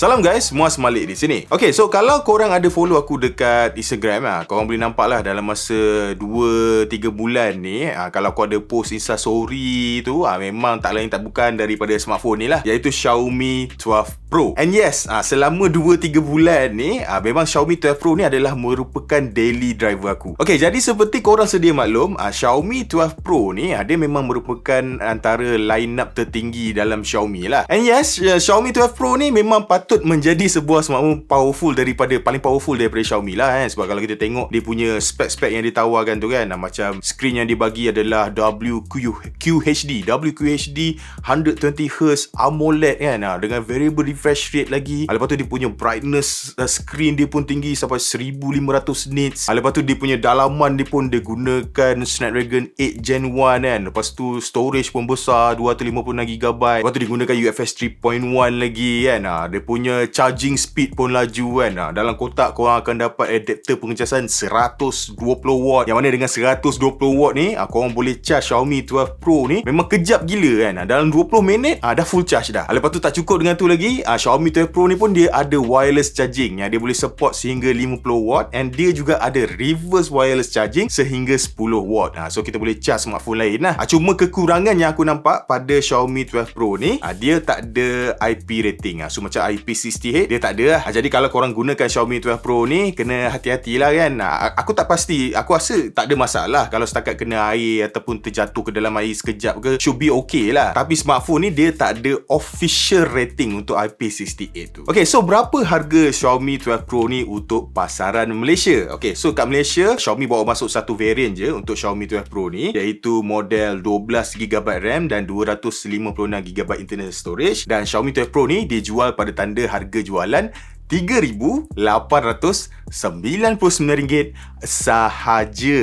Salam guys, Muaz Malik di sini. Okay, so kalau korang ada follow aku dekat Instagram korang boleh nampak lah dalam masa 2-3 bulan ni kalau aku ada post Insta story tu memang tak lain tak bukan daripada smartphone ni lah, iaitu Xiaomi 12 Pro. And yes, selama 2-3 bulan ni memang Xiaomi 12 Pro ni adalah merupakan daily driver aku. Okay, jadi seperti korang sedia maklum, Xiaomi 12 Pro ni dia memang merupakan antara line-up tertinggi dalam Xiaomi lah. And yes, Xiaomi 12 Pro ni memang patut menjadi sebuah smartphone paling powerful daripada Xiaomi lah sebab kalau kita tengok dia punya spek-spek yang ditawarkan tu kan, macam screen yang dibagi adalah WQHD 120Hz AMOLED kan, dengan variable refresh rate lagi. Lepas tu dia punya brightness screen dia pun tinggi sampai 1500 nits. Lepas tu dia punya dalaman dia pun dia gunakan Snapdragon 8 Gen 1 kan. Lepas tu storage pun besar 256GB. Lepas tu dia gunakan UFS 3.1 lagi kan. Dia punya charging speed pun laju kan. Dalam kotak korang akan dapat adapter pengecasan 120W, yang mana dengan 120W ni korang boleh charge Xiaomi 12 Pro ni memang kejap gila kan. Dalam 20 minit dah full charge dah. Lepas tu tak cukup dengan tu lagi, Xiaomi 12 Pro ni pun dia ada wireless charging yang dia boleh support sehingga 50W, and dia juga ada reverse wireless charging sehingga 10W. So kita boleh charge smartphone lain lah. Cuma kekurangan yang aku nampak pada Xiaomi 12 Pro ni, dia tak ada IP rating. So macam IP68 dia tak ada lah. Jadi kalau korang gunakan Xiaomi 12 Pro ni, kena hati-hatilah kan. Aku tak pasti, aku rasa tak ada masalah kalau setakat kena air ataupun terjatuh ke dalam air sekejap ke, should be okay lah. Tapi smartphone ni dia tak ada official rating untuk IP68 tu. Okay, so berapa harga Xiaomi 12 Pro ni untuk pasaran Malaysia? Okay, so kat Malaysia Xiaomi bawa masuk satu variant je untuk Xiaomi 12 Pro ni, iaitu model 12GB RAM dan 256GB internal storage. Dan Xiaomi 12 Pro ni dia jual pada tanda harga jualan RM3,899 sahaja.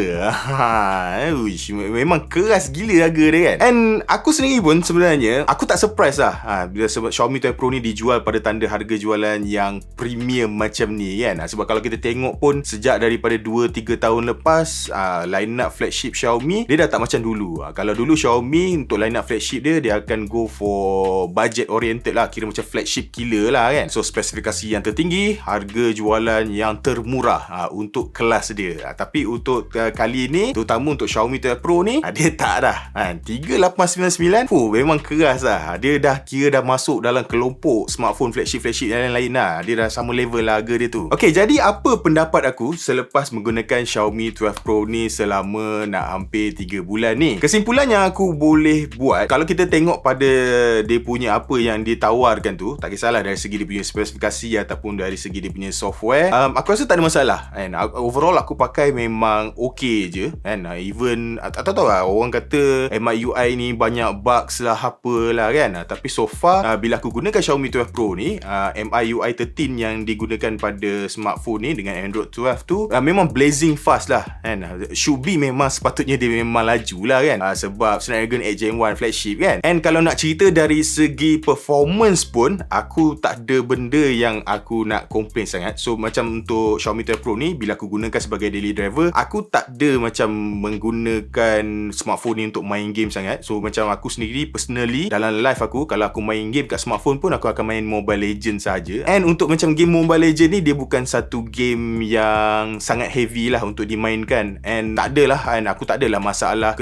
Memang keras gila harga dia kan. And aku sendiri pun sebenarnya aku tak surprise lah bila Xiaomi 12 Pro ni dijual pada tanda harga jualan yang premium macam ni kan. Sebab kalau kita tengok pun sejak daripada 2-3 tahun lepas, line up flagship Xiaomi dia dah tak macam dulu. Kalau dulu Xiaomi untuk line up flagship dia akan go for budget oriented lah, kira macam flagship killer lah kan. So spesifikasi yang tertinggi, harga jualan yang termurah untuk kelas dia. Tapi untuk kali ni, terutama untuk Xiaomi 12 Pro ni, dia tak dah 3899. Memang keras lah. Dia dah kira dah masuk dalam kelompok smartphone flagship yang lain lah. Dia dah sama level lah harga dia tu. Okay, jadi apa pendapat aku selepas menggunakan Xiaomi 12 Pro ni selama nak hampir 3 bulan ni? Kesimpulan yang aku boleh buat, kalau kita tengok pada dia punya apa yang ditawarkan tu, tak kisahlah dari segi dia punya spesifikasi ataupun dari segi dia punya software, aku rasa tak ada masalah kan. Overall aku pakai memang okay je kan. Even tak tahu lah, orang kata MIUI ni banyak bugs lah apalah kan. Tapi so far bila aku gunakan Xiaomi 12 Pro ni, MIUI 13 yang digunakan pada smartphone ni dengan Android 12 tu memang blazing fast lah kan. Should be memang sepatutnya dia memang laju lah kan, sebab Snapdragon 8 Gen 1 flagship kan. And kalau nak cerita dari segi performance pun, aku tak ada benda yang aku nak komplain sangat. So macam untuk Xiaomi 12 Pro ni, bila aku gunakan sebagai daily driver, aku tak ada macam menggunakan smartphone ni untuk main game sangat. So macam aku sendiri personally dalam live aku, kalau aku main game kat smartphone pun, aku akan main Mobile Legends saja. And untuk macam game Mobile Legends ni, dia bukan satu game yang sangat heavy lah untuk dimainkan. And tak adalah kan, aku tak adalah masalah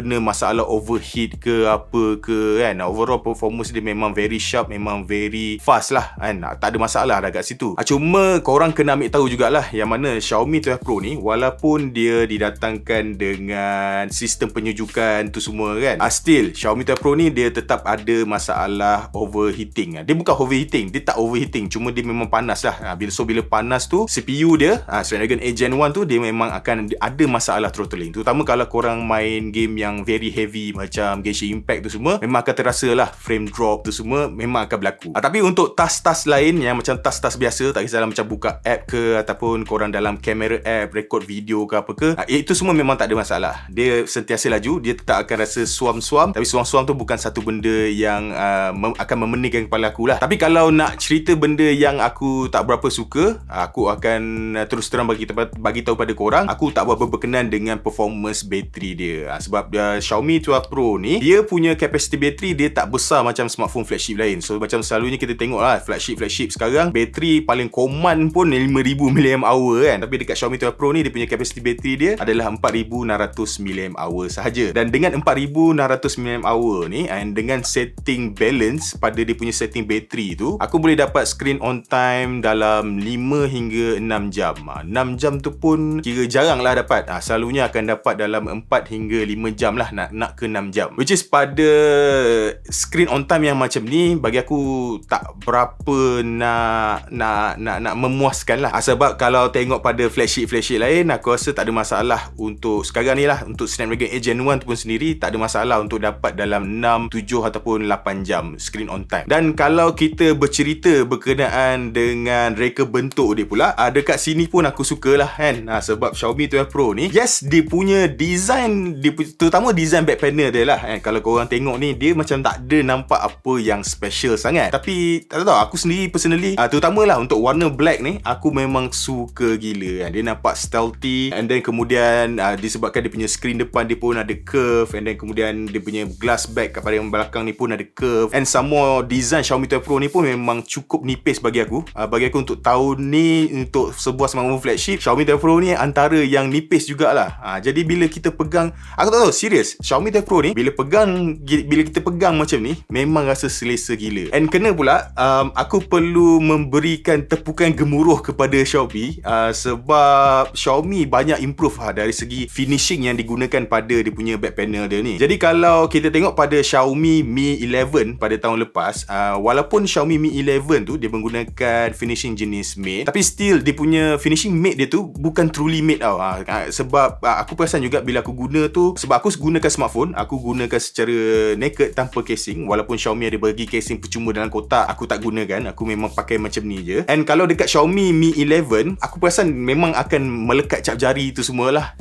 overheat ke apa ke kan. Overall performance dia memang very sharp, memang very fast lah kan. Tak ada masalah dah kat situ. Cuma korang kena ambil tahu jugalah yang mana Xiaomi 12 Pro ni, walaupun dia didatangkan dengan sistem penyujukan tu semua kan, still Xiaomi 12 Pro ni dia tetap ada masalah overheating. Dia bukan overheating, dia tak overheating, cuma dia memang panas lah. Bila panas tu, CPU dia Snapdragon 8 Gen 1 tu, dia memang akan ada masalah throttling. Terutama kalau korang main game yang very heavy macam Genshin Impact tu semua, memang akan terasa lah frame drop tu semua memang akan berlaku. Tapi untuk task-task lain yang macam task-task biasa biasa, tak kisahlah macam buka app ke ataupun korang dalam kamera app record video ke apa ke, itu semua memang tak ada masalah. Dia sentiasa laju, dia tak akan rasa suam-suam. Tapi suam-suam tu bukan satu benda yang akan memeningkan kepala aku lah. Tapi kalau nak cerita benda yang aku tak berapa suka, aku akan terus terang bagi tahu pada korang, aku tak berapa berkenan dengan performance bateri dia. Sebab Xiaomi 12 Pro ni, dia punya capacity bateri dia tak besar macam smartphone flagship lain. So macam selalunya kita tengok lah flagship sekarang, bateri paling command pun 5000 mAh kan. Tapi dekat Xiaomi 12 Pro ni, dia punya capacity bateri dia adalah 4600 mAh sahaja. Dan dengan 4600 mAh ni, and dengan setting balance pada dia punya setting bateri tu, aku boleh dapat screen on time dalam 5 hingga 6 jam. 6 jam tu pun kira jarang lah dapat. Selalunya akan dapat dalam 4 hingga 5 jam lah, nak ke 6 jam. Which is pada screen on time yang macam ni, bagi aku tak berapa nak memuaskan lah. Sebab kalau tengok pada flagship lain, aku rasa tak ada masalah untuk sekarang ni lah, untuk Snapdragon 8 Gen 1 tu pun sendiri, tak ada masalah untuk dapat dalam 6, 7 ataupun 8 jam screen on time. Dan kalau kita bercerita berkenaan dengan reka bentuk dia pula, dekat sini pun aku sukalah kan. Sebab Xiaomi 12 Pro ni, yes, dia punya design, terutama design back panel dia lah kan. Kalau korang tengok ni, dia macam tak ada nampak apa yang special sangat. Tapi tak tahu, aku sendiri personally, terutamalah untuk warna black ni, aku memang suka gila kan. Dia nampak stealthy, and then kemudian disebabkan dia punya screen depan dia pun ada curve, and then kemudian dia punya glass back pada yang belakang ni pun ada curve, and some more design Xiaomi 12 Pro ni pun memang cukup nipis bagi aku. Bagi aku untuk tahun ni, untuk sebuah smartphone flagship, Xiaomi 12 Pro ni antara yang nipis jugalah. Jadi bila kita pegang, aku tak tahu, serius, Xiaomi 12 Pro ni bila kita pegang macam ni, memang rasa selesa gila. And kena pula, aku perlu memberikan tepukan gemuruh kepada Xiaomi, sebab Xiaomi banyak improve dari segi finishing yang digunakan pada dia punya back panel dia ni. Jadi kalau kita tengok pada Xiaomi Mi 11 pada tahun lepas, walaupun Xiaomi Mi 11 tu dia menggunakan finishing jenis matte, tapi still dia punya finishing matte dia tu bukan truly matte tau. Sebab aku perasan juga bila aku guna tu, sebab aku gunakan smartphone, aku gunakan secara naked tanpa casing. Walaupun Xiaomi ada bagi casing percuma dalam kotak, aku tak gunakan, aku memang pakai macam ni je. And kalau dekat Xiaomi Mi 11, aku perasan memang akan melekat cap jari tu semualah,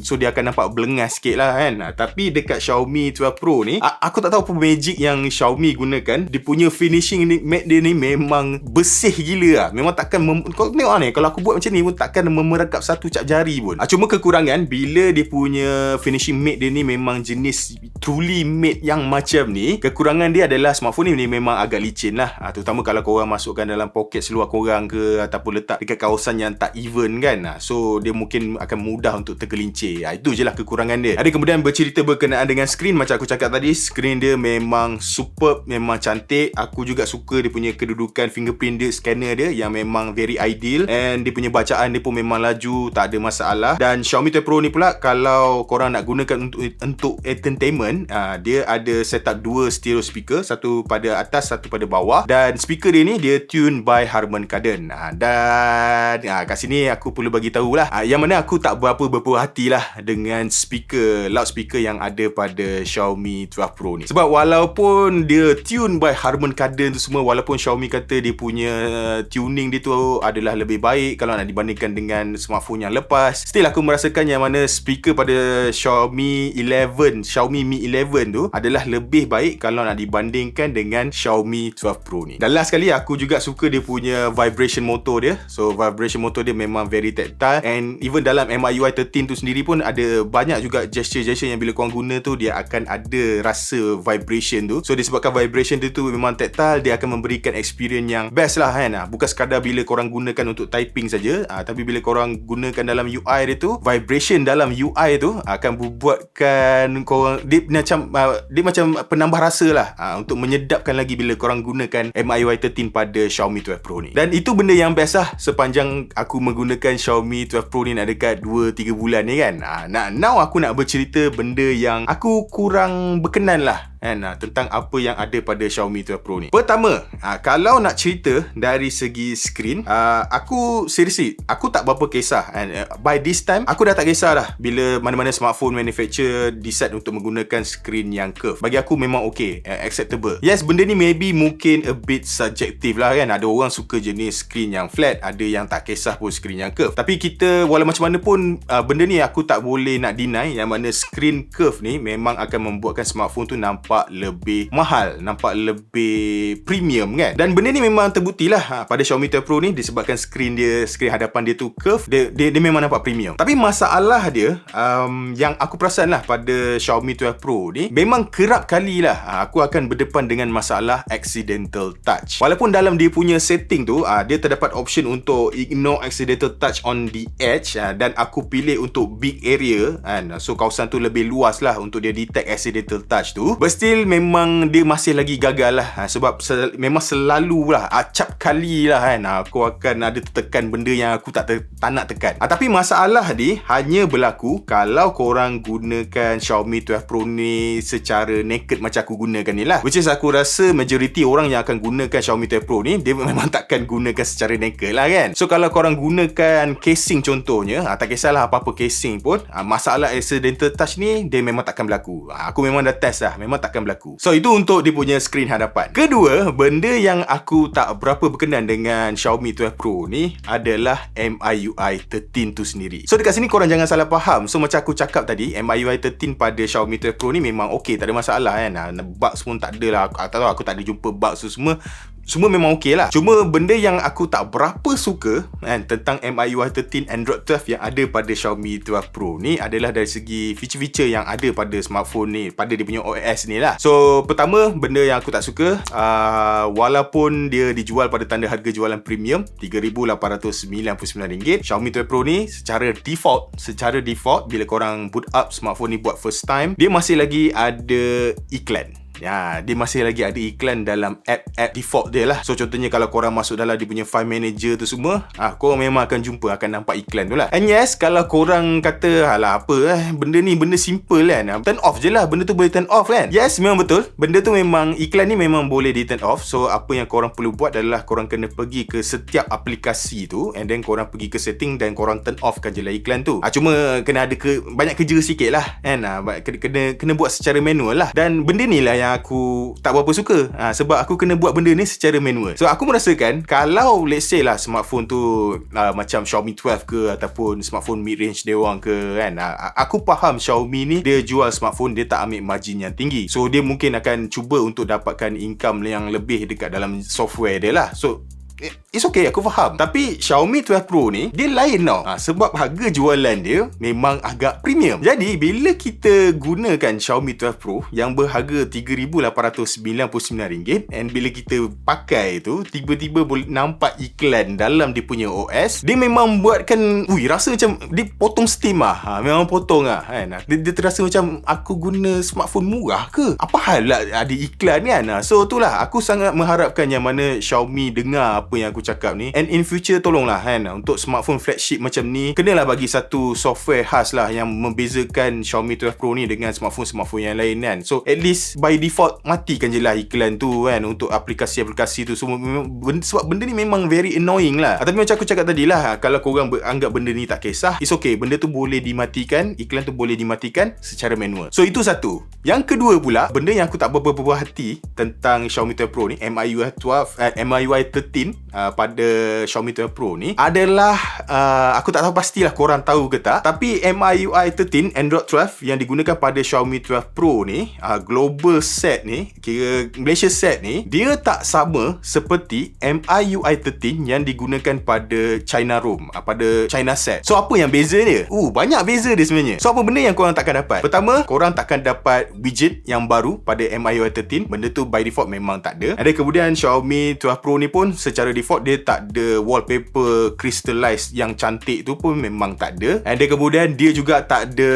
so dia akan nampak belengas sikit lah kan. Tapi dekat Xiaomi 12 Pro ni, aku tak tahu apa magic yang Xiaomi gunakan. Dia punya finishing matte dia ni memang bersih gila lah. Memang takkan kau tengok ni, kalau aku buat macam ni pun takkan memerekap satu cap jari pun. Cuma kekurangan, bila dia punya finishing matte dia ni memang jenis truly matte yang macam ni, kekurangan dia adalah smartphone ni memang agak licin lah. Terutama kalau korang masukkan dalam poket seluar korang ke, ataupun letak dekat kawasan yang tak even kan. So dia mungkin akan mudah untuk tergelincir. Itu je lah kekurangan dia. Ada kemudian bercerita berkenaan dengan screen, macam aku cakap tadi, screen dia memang superb, memang cantik. Aku juga suka dia punya kedudukan fingerprint dia, scanner dia yang memang very ideal, and dia punya bacaan dia pun memang laju, tak ada masalah. Dan Xiaomi 12 Pro ni pula, kalau korang nak gunakan untuk entertainment, dia ada setup 2 stereo speaker, satu pada atas, satu pada bawah, dan speaker dia ni dia tune by Harman Kardon. Dan kat sini aku perlu bagi tahulah, yang mana aku tak berapa berpuas hatilah dengan loudspeaker yang ada pada Xiaomi 12 Pro ni. Sebab walaupun dia tune by Harman Kardon tu semua, walaupun Xiaomi kata dia punya tuning dia tu adalah lebih baik kalau nak dibandingkan dengan smartphone yang lepas, still aku merasakan yang mana speaker pada Xiaomi Mi 11 tu adalah lebih baik kalau nak dibandingkan dengan Xiaomi 12 Pro ni. Dan last sekali, aku juga suka dia punya vibration motor dia. So vibration motor dia memang very tactile, and even dalam MIUI 13 tu sendiri pun ada banyak juga gesture-gesture yang bila korang guna tu, dia akan ada rasa vibration tu. So disebabkan vibration dia tu memang tactile, dia akan memberikan experience yang best lah kan. Bukan sekadar bila korang gunakan untuk typing saja, tapi bila korang gunakan dalam UI dia tu, vibration dalam UI tu akan membuatkan korang, dia macam penambah rasa lah, untuk menyedapkan lagi bila korang gunakan MIUI 13 pada Xiaomi 12 Pro ni. Dan itu benda yang best lah sepanjang aku menggunakan Xiaomi 12 Pro ni nak dekat 2-3 bulan ni kan. Now aku nak bercerita benda yang aku kurang berkenan lah kan, tentang apa yang ada pada Xiaomi 12 Pro ni. Pertama, kalau nak cerita dari segi skrin, aku seriously, aku tak berapa kisah, and by this time aku dah tak kisah dah bila mana-mana smartphone manufacturer decide untuk menggunakan skrin yang curve. Bagi aku memang okay, acceptable. Yes, benda ni maybe mungkin a bit subjective lah kan. Ada orang suka jenis skrin yang flat, ada yang tak kisah pun skrin yang curve. Tapi kita walau macam mana pun, benda ni aku tak boleh nak deny yang mana skrin curve ni memang akan membuatkan smartphone tu nampak lebih mahal, nampak lebih premium kan. Dan benda ni memang terbukti lah pada Xiaomi 12 Pro ni, disebabkan skrin hadapan dia tu curve, dia memang nampak premium. Tapi masalah dia, yang aku perasan lah pada Xiaomi 12 Pro ni, memang kerap kali lah aku akan berdepan dengan masalah accidental touch. Walaupun dalam dia punya setting tu, dia terdapat option untuk ignore accidental touch on the edge, dan aku pilih untuk big area kan. So kawasan tu lebih luas lah untuk dia detect accidental touch tu. But still memang dia masih lagi gagal lah, sebab memang selalu lah acap kali lah kan aku akan ada tertekan benda yang aku tak nak tekan. Tapi masalah ni hanya berlaku kalau korang gunakan Xiaomi 12 Pro ni secara naked macam aku gunakan ni lah. Which is aku rasa majority orang yang akan gunakan Xiaomi 12 Pro ni, dia memang takkan gunakan secara naked lah kan. So kalau korang gunakan casing contohnya, tak kisahlah apa-apa casing pun, masalah accidental touch ni dia memang takkan berlaku. Aku memang dah test lah, memang takkan berlaku. So itu untuk dia punya skrin hadapan. Kedua, benda yang aku tak berapa berkenan dengan Xiaomi 12 Pro ni adalah MIUI 13 tu sendiri. So dekat sini korang jangan salah faham. So macam aku cakap tadi, MIUI 13 pada Xiaomi 12 Pro ni memang okay, tak ada masalah kan. Bugs pun tak ada lah. Aku tak ada jumpa bugs tu semua memang okey lah. Cuma benda yang aku tak berapa suka kan tentang MIUI 13 Android 12 yang ada pada Xiaomi 12 Pro ni adalah dari segi feature-feature yang ada pada smartphone ni, pada dia punya OS ni lah. So pertama, benda yang aku tak suka, walaupun dia dijual pada tanda harga jualan premium RM3,899, Xiaomi 12 Pro ni secara default bila korang boot up smartphone ni buat first time, dia masih lagi ada iklan. Dia masih lagi ada iklan dalam app default dia lah. So contohnya kalau korang masuk dalam dia punya file manager tu semua, korang memang akan jumpa, akan nampak iklan tu lah. And yes, kalau korang kata alah apa benda ni benda simple kan, turn off je lah, benda tu boleh turn off kan. Yes, memang betul, benda tu memang, iklan ni memang boleh di turn off. So apa yang korang perlu buat adalah korang kena pergi ke setiap aplikasi tu, and then korang pergi ke setting dan korang turn off kan je lah iklan tu. Cuma kena ada banyak kerja sikit lah kan. Kena buat secara manual lah. Dan benda ni lah yang aku tak berapa suka, sebab aku kena buat benda ni secara manual. So aku merasakan kalau let's say lah smartphone tu macam Xiaomi 12 ke ataupun smartphone mid range dia orang ke kan, aku faham Xiaomi ni dia jual smartphone, dia tak ambil margin yang tinggi. So dia mungkin akan cuba untuk dapatkan income yang lebih dekat dalam software dia lah. So it's okay, aku faham. Tapi Xiaomi 12 Pro ni dia lain tau, sebab harga jualan dia memang agak premium. Jadi bila kita gunakan Xiaomi 12 Pro yang berharga RM3,899, and bila kita pakai tu tiba-tiba boleh nampak iklan dalam dia punya OS, dia memang buatkan rasa macam dia potong steam lah. Memang potong lah kan. Dia terasa macam aku guna smartphone murah ke, apa hal lah ada iklan kan. So itulah aku sangat mengharapkan yang mana Xiaomi dengar apa yang aku cakap ni, and in future tolonglah kan, untuk smartphone flagship macam ni kenalah bagi satu software khas lah yang membezakan Xiaomi 12 Pro ni dengan smartphone yang lain kan. So at least by default matikan je lah iklan tu kan untuk aplikasi-aplikasi tu semua, sebab benda ni memang very annoying lah. Tapi macam aku cakap tadi lah, kalau korang anggap benda ni tak kisah, it's okay, benda tu boleh dimatikan, iklan tu boleh dimatikan secara manual. So itu satu. Yang kedua pula, benda yang aku tak berapa hati tentang Xiaomi 12 Pro ni, MIUI 13 pada Xiaomi 12 Pro ni adalah, aku tak tahu pastilah korang tahu ke tak, tapi MIUI 13 Android 12 yang digunakan pada Xiaomi 12 Pro ni, global set ni, kira Malaysia set ni, dia tak sama seperti MIUI 13 yang digunakan pada China ROM, pada China set. So apa yang beza dia? Banyak beza dia sebenarnya. So apa benda yang korang takkan dapat? Pertama, korang takkan dapat widget yang baru pada MIUI 13. Benda tu by default memang tak ada. Ada kemudian Xiaomi 12 Pro ni pun secara default dia tak ada wallpaper crystallized yang cantik tu pun memang tak ada. Dan kemudian dia juga tak ada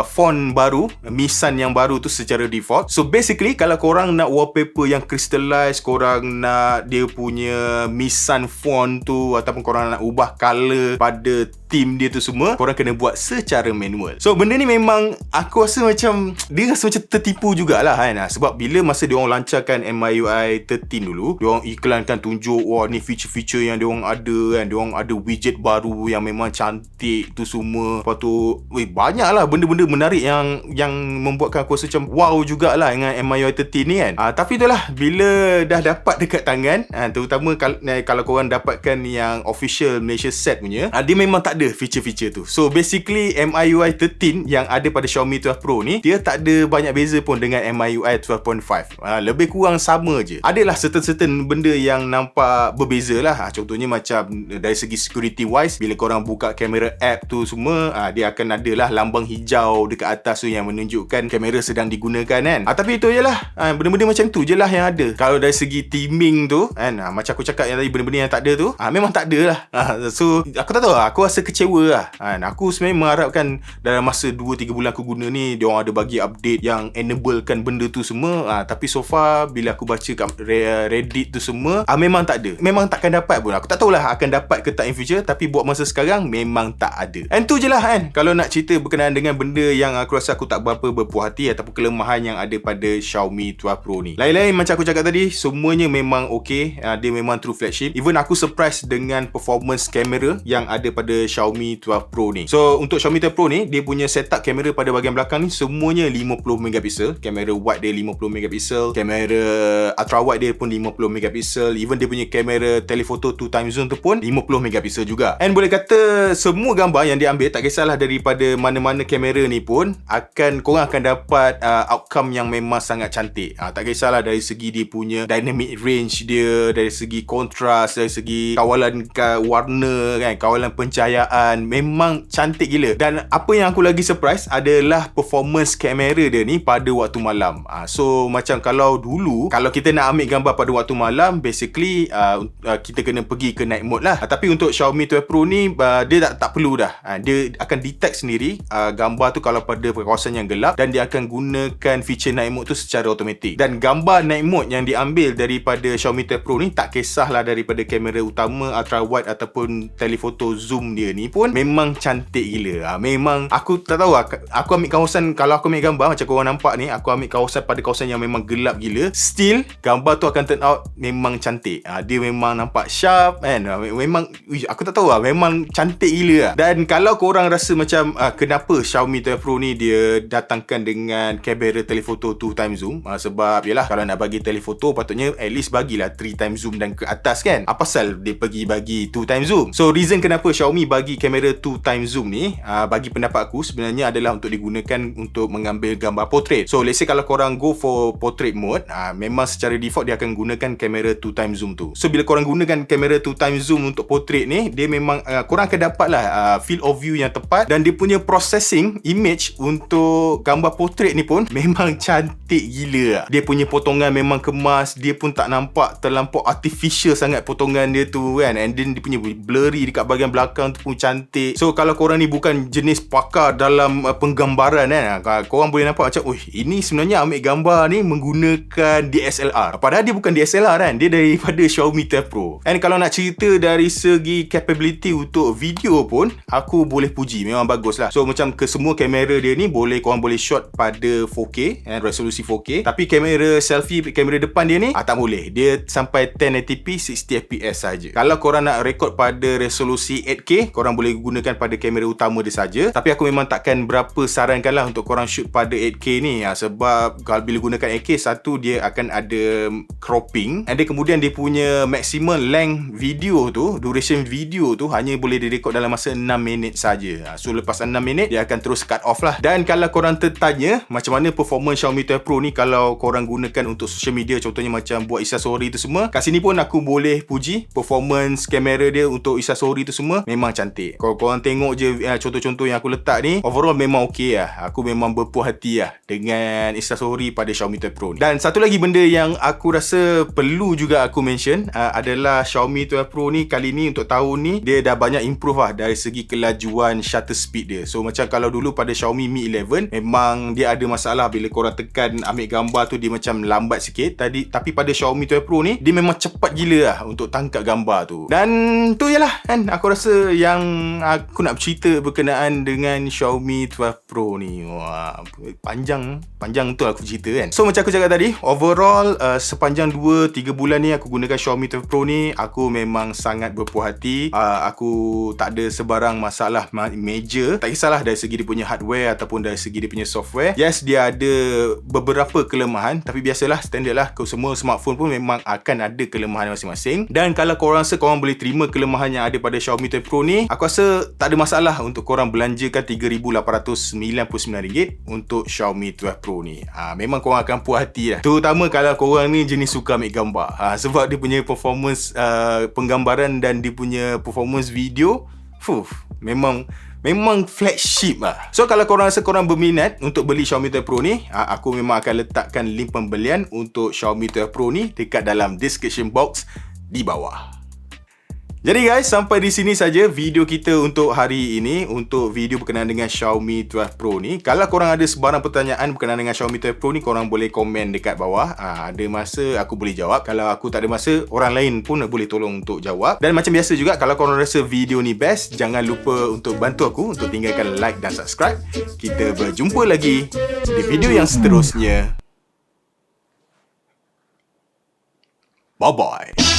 font baru, misan yang baru tu secara default. So basically kalau korang nak wallpaper yang crystallized, korang nak dia punya misan font tu, ataupun korang nak ubah color pada theme dia tu semua korang kena buat secara manual. So benda ni memang aku rasa macam dia rasa macam tertipu jugalah kan. Sebab bila masa dia orang lancarkan MIUI 13 dulu, dia orang iklankan tunjuk wah ni feature-feature yang dia orang ada kan. Dia orang ada widget baru yang memang cantik tu semua. Lepas tu banyak lah benda-benda menarik yang membuatkan aku rasa macam wow jugalah dengan MIUI 13 ni kan. Tapi itulah bila dah dapat dekat tangan, terutama kalau korang dapatkan yang official Malaysia set punya, dia memang tak ada feature-feature tu. So basically MIUI 13 yang ada pada Xiaomi 12 Pro ni, dia tak ada banyak beza pun dengan MIUI 12.5. Lebih kurang sama je. Adalah certain benda yang nampak berbeza lah. Contohnya macam dari segi security wise, bila korang buka kamera app tu semua, dia akan ada lah lambang hijau dekat atas tu yang menunjukkan kamera sedang digunakan kan. Tapi itu je lah, benda-benda macam tu je lah yang ada. Kalau dari segi theming tu kan, macam aku cakap yang tadi, benda-benda yang tak ada tu memang tak ada lah. So aku tak tahu lah, aku rasa kecewa lah. Aku sebenarnya mengharapkan dalam masa 2-3 bulan aku guna ni, diorang ada bagi update yang enablekan benda tu semua. Tapi so far bila aku baca kat Reddit tu semua, memang tak ada. Memang takkan dapat pun. Aku tak tahulah akan dapat ke tak in future, tapi buat masa sekarang memang tak ada. And tu je lah kan, kalau nak cerita berkenaan dengan benda yang aku rasa aku tak berapa berpuas hati ataupun kelemahan yang ada pada Xiaomi 12 Pro ni. Lain-lain macam aku cakap tadi, semuanya memang okay. Dia memang true flagship. Even aku surprise dengan performance kamera yang ada pada Xiaomi 12 Pro ni. So untuk Xiaomi 12 Pro ni, dia punya setup kamera pada bahagian belakang ni semuanya 50 megapiksel. Kamera wide dia 50 megapiksel, kamera ultra wide dia pun 50 megapiksel, even dia punya kamera telephoto 2x zoom tu pun 50 megapiksel juga. And boleh kata semua gambar yang dia ambil, tak kisahlah daripada mana-mana kamera ni pun, korang akan dapat outcome yang memang sangat cantik. Tak kisahlah dari segi dia punya dynamic range dia, dari segi kontras, dari segi kawalan warna kan, kawalan pencahayaan, memang cantik gila. Dan apa yang aku lagi surprise adalah performance kamera dia ni pada waktu malam. So macam kalau dulu, kalau kita nak ambil gambar pada waktu malam, basically kita kena pergi ke night mode lah. Tapi untuk Xiaomi 12 Pro ni, dia tak perlu dah. Dia akan detect sendiri gambar tu kalau pada kawasan yang gelap, dan dia akan gunakan feature night mode tu secara automatik. Dan gambar night mode yang diambil daripada Xiaomi 12 Pro ni, tak kisahlah daripada kamera utama, ultra wide ataupun telephoto zoom dia ni pun memang cantik gila. Memang aku tak tahu, aku ambil kawasan, kalau aku ambil gambar macam korang nampak ni, aku ambil kawasan pada kawasan yang memang gelap gila, still gambar tu akan turn out memang cantik. Dia memang nampak sharp kan. Memang aku tak tahu lah, memang cantik gila lah. Dan kalau korang rasa macam kenapa Xiaomi 12 Pro ni dia datangkan dengan kamera telephoto 2x zoom, sebab yalah, kalau nak bagi telephoto patutnya at least bagilah 3x zoom dan ke atas kan. Apa pasal dia pergi bagi 2x zoom? So reason kenapa Xiaomi bagi kamera 2x zoom ni, bagi pendapat aku sebenarnya adalah untuk digunakan untuk mengambil gambar portrait. So let's say kalau korang go for portrait mode, memang secara default dia akan gunakan kamera 2x zoom tu. So bila korang gunakan kamera 2x zoom untuk portrait ni, dia memang korang akan dapatlah field of view yang tepat, dan dia punya processing image untuk gambar portrait ni pun memang cantik gila. Dia punya potongan memang kemas, dia pun tak nampak terlampau artificial sangat potongan dia tu kan. And then dia punya blurry dekat bahagian belakang tu pun cantik. So kalau korang ni bukan jenis pakar dalam penggambaran kan, korang boleh nampak macam ini sebenarnya ambil gambar ni menggunakan DSLR, padahal dia bukan DSLR kan, dia daripada Xiaomi 12 Pro. And kalau nak cerita dari segi capability untuk video pun, aku boleh puji, memang bagus lah. So macam kesemua kamera dia ni korang boleh shot pada 4K resolusi 4K, tapi kamera selfie, kamera depan dia ni tak boleh. Dia sampai 1080p 60fps saja. Kalau korang nak record pada resolusi 8K, korang boleh gunakan pada kamera utama dia saja. Tapi aku memang takkan berapa sarankan lah untuk korang shoot pada 8K ni, sebab kalau bila gunakan 8K, satu dia akan ada cropping, and then kemudian dia punya maximum length video tu, duration video tu hanya boleh direkod dalam masa 6 minit saja. So lepas 6 minit dia akan terus cut off lah. Dan kalau korang tertanya macam mana performance Xiaomi 12 Pro ni kalau korang gunakan untuk social media, contohnya macam buat instastory tu semua, kat sini pun aku boleh puji performance kamera dia untuk instastory tu semua memang cantik. Kalau korang tengok je contoh-contoh yang aku letak ni, overall memang okey lah. Aku memang berpuas hati lah dengan instastory pada Xiaomi 12 Pro ni. Dan satu lagi benda yang aku rasa perlu juga aku mention adalah Xiaomi 12 Pro ni kali ni untuk tahun ni dia dah banyak improve lah dari segi kelajuan shutter speed dia. So macam kalau dulu pada Xiaomi Mi 11 memang dia ada masalah bila korang tekan ambil gambar tu, dia macam lambat sikit. Tapi pada Xiaomi 12 Pro ni dia memang cepat gila lah untuk tangkap gambar tu. Dan tu je lah kan, aku rasa yang yang aku nak bercerita berkenaan dengan Xiaomi 12 Pro ni. Wah, panjang betul aku cerita kan. So macam aku cakap tadi, overall sepanjang 2-3 bulan ni aku gunakan Xiaomi 12 Pro ni, aku memang sangat berpuas hati. Aku tak ada sebarang masalah major. Tak kisahlah dari segi dia punya hardware ataupun dari segi dia punya software. Yes, dia ada beberapa kelemahan, tapi biasalah, standard lah. Semua smartphone pun memang akan ada kelemahan masing-masing. Dan kalau korang rasa korang boleh terima kelemahan yang ada pada Xiaomi 12 Pro ni, aku rasa tak ada masalah untuk korang belanjakan RM3,899 untuk Xiaomi 12 Pro ni. Memang korang akan puas hati lah. Terutama kalau korang ni jenis suka ambil gambar. Sebab dia punya performance penggambaran dan dia punya performance video, memang flagship lah. So kalau korang rasa korang berminat untuk beli Xiaomi 12 Pro ni, aku memang akan letakkan link pembelian untuk Xiaomi 12 Pro ni dekat dalam description box di bawah. Jadi guys, sampai di sini saja video kita untuk hari ini, untuk video berkenaan dengan Xiaomi 12 Pro ni. Kalau korang ada sebarang pertanyaan berkenaan dengan Xiaomi 12 Pro ni, korang boleh komen dekat bawah. Ada masa aku boleh jawab. Kalau aku tak ada masa, orang lain pun boleh tolong untuk jawab. Dan macam biasa juga, kalau korang rasa video ni best, jangan lupa untuk bantu aku untuk tinggalkan like dan subscribe. Kita berjumpa lagi di video yang seterusnya. Bye-bye.